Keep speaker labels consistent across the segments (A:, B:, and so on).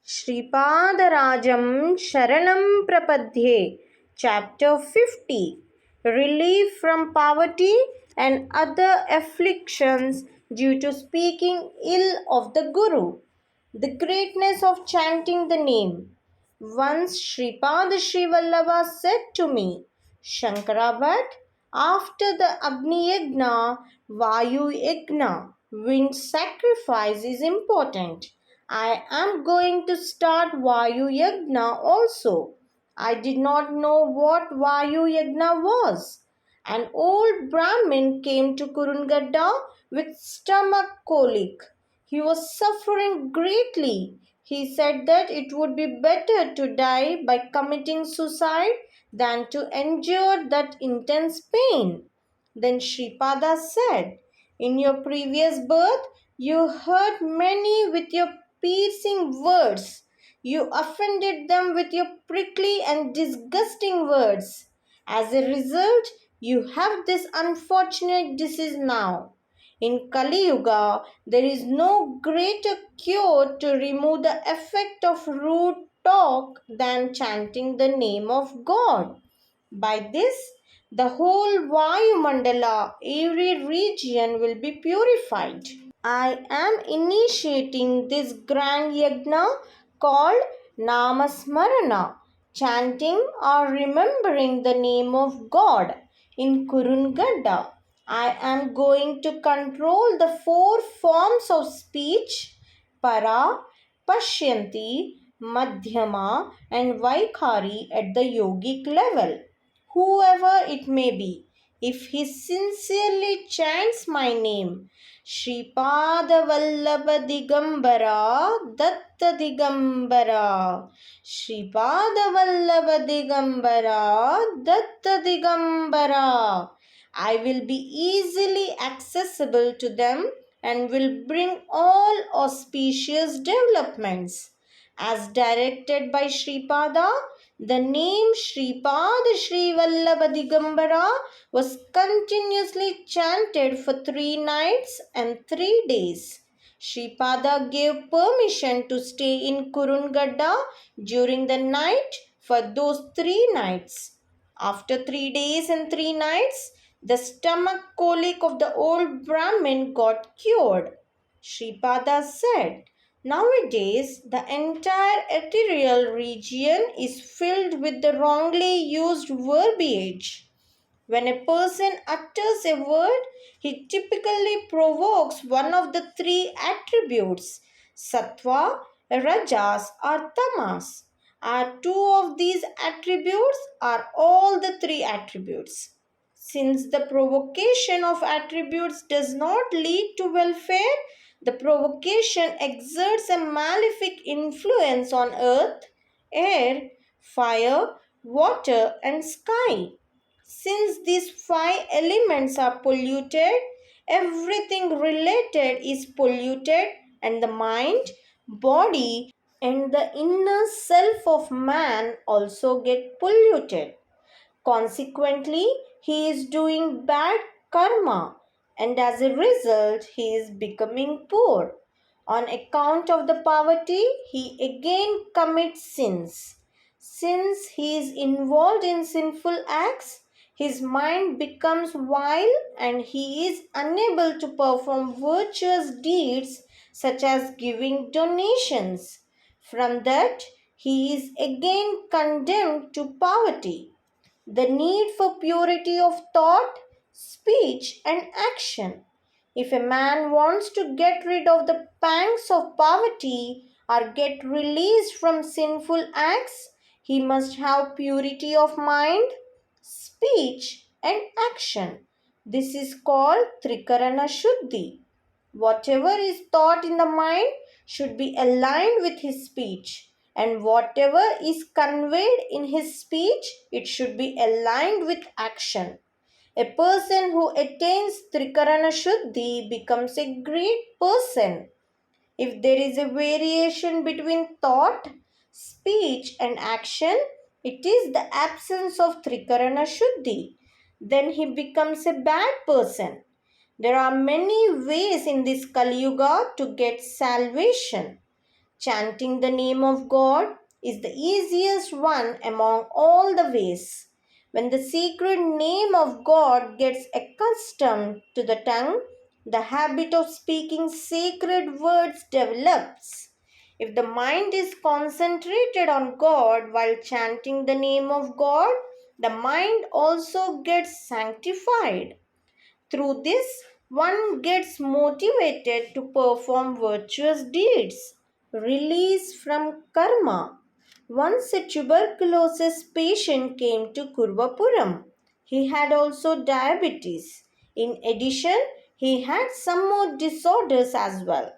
A: Sripadarajam Sharanam Prapadhye, Chapter 50, Relief from Poverty and Other Afflictions Due to Speaking Ill of the Guru. The Greatness of Chanting the Name. Once Sripada Srivallabha said to me, Shankara, after the Agni Yagna, Vayu Yagna, wind sacrifice is important. I am going to start Vayu Yagna also. I did not know what Vayu Yagna was. An old Brahmin came to Kurungadda with stomach colic. He was suffering greatly. He said that it would be better to die by committing suicide than to endure that intense pain. Then Sripada said, in your previous birth, you hurt many with your piercing words. You offended them with your prickly and disgusting words. As a result, you have this unfortunate disease now. In Kali Yuga, there is no greater cure to remove the effect of rude talk than chanting the name of God. By this, the whole Vayu Mandala, every region will be purified. I am initiating this grand yagna called Namasmarana, chanting or remembering the name of God in Kurungadda. I am going to control the four forms of speech, para, pashyanti, madhyama and vaikhari at the yogic level. Whoever it may be, if he sincerely chants my name, Sripada Vallabha Digambara Datta Digambara, Sripada Vallabha Digambara Datta Digambara, I will be easily accessible to them and will bring all auspicious developments. As directed by Sripada, the name Sripada Srivallabha Digambara was continuously chanted for 3 nights and 3 days. Sripada gave permission to stay in Kurungadda during the night for those 3 nights. After 3 days and 3 nights, the stomach colic of the old Brahmin got cured. Sripada said, nowadays, the entire ethereal region is filled with the wrongly used verbiage. When a person utters a word, he typically provokes one of the 3 attributes, sattva, rajas or tamas. Are 2 of these attributes or all the 3 attributes? Since the provocation of attributes does not lead to welfare, the provocation exerts a malefic influence on earth, air, fire, water and sky. Since these 5 elements are polluted, everything related is polluted and the mind, body and the inner self of man also get polluted. Consequently, he is doing bad karma and as a result, he is becoming poor. On account of the poverty, he again commits sins. Since he is involved in sinful acts, his mind becomes vile and he is unable to perform virtuous deeds such as giving donations. From that, he is again condemned to poverty. The need for purity of thought, speech, and action. If a man wants to get rid of the pangs of poverty or get released from sinful acts, he must have purity of mind, speech, and action. This is called Trikarana Shuddhi. Whatever is thought in the mind should be aligned with his speech, and whatever is conveyed in his speech, it should be aligned with action. A person who attains Trikarana Shuddhi becomes a great person. If there is a variation between thought, speech, and action, it is the absence of Trikarana Shuddhi. Then he becomes a bad person. There are many ways in this Kali Yuga to get salvation. Chanting the name of God is the easiest one among all the ways. When the sacred name of God gets accustomed to the tongue, the habit of speaking sacred words develops. If the mind is concentrated on God while chanting the name of God, the mind also gets sanctified. Through this, one gets motivated to perform virtuous deeds. Release from karma. Once a tuberculosis patient came to Kurvapuram. He had also diabetes. In addition, he had some more disorders as well.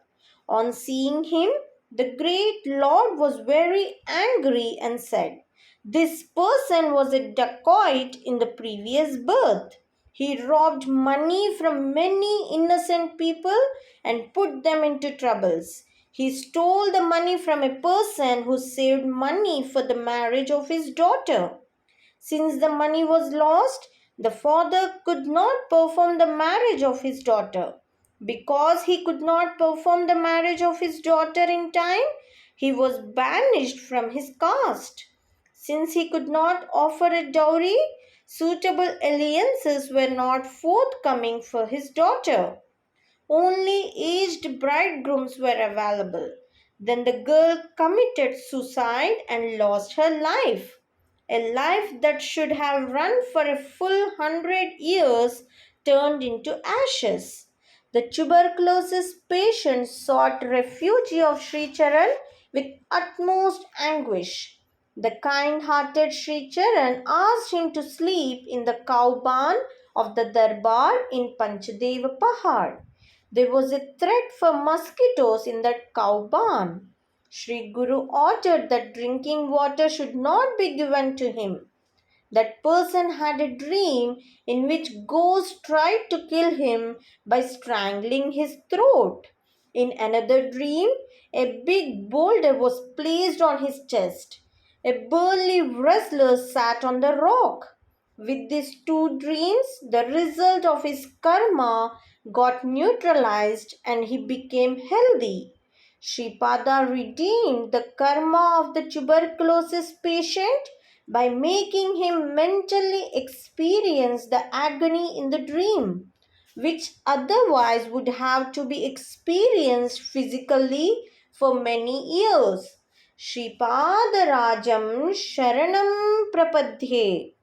A: On seeing him, the great Lord was very angry and said, "This person was a dacoit in the previous birth. He robbed money from many innocent people and put them into troubles. He stole the money from a person who saved money for the marriage of his daughter. Since the money was lost, the father could not perform the marriage of his daughter. Because he could not perform the marriage of his daughter in time, he was banished from his caste. Since he could not offer a dowry, suitable alliances were not forthcoming for his daughter. Only aged bridegrooms were available. Then the girl committed suicide and lost her life. A life that should have run for a full 100 years turned into ashes. The tuberculosis patient sought refuge of Sri Charan with utmost anguish. The kind-hearted Sri Charan asked him to sleep in the cow barn of the Darbar in Panchadeva Pahad. There was a threat for mosquitoes in that cow barn. Sri Guru ordered that drinking water should not be given to him. That person had a dream in which ghosts tried to kill him by strangling his throat. In another dream, a big boulder was placed on his chest. A burly wrestler sat on the rock. With these two dreams, the result of his karma got neutralized and he became healthy. Sripada redeemed the karma of the tuberculosis patient by making him mentally experience the agony in the dream, which otherwise would have to be experienced physically for many years. Sripada Rajam Sharanam Prapadhye.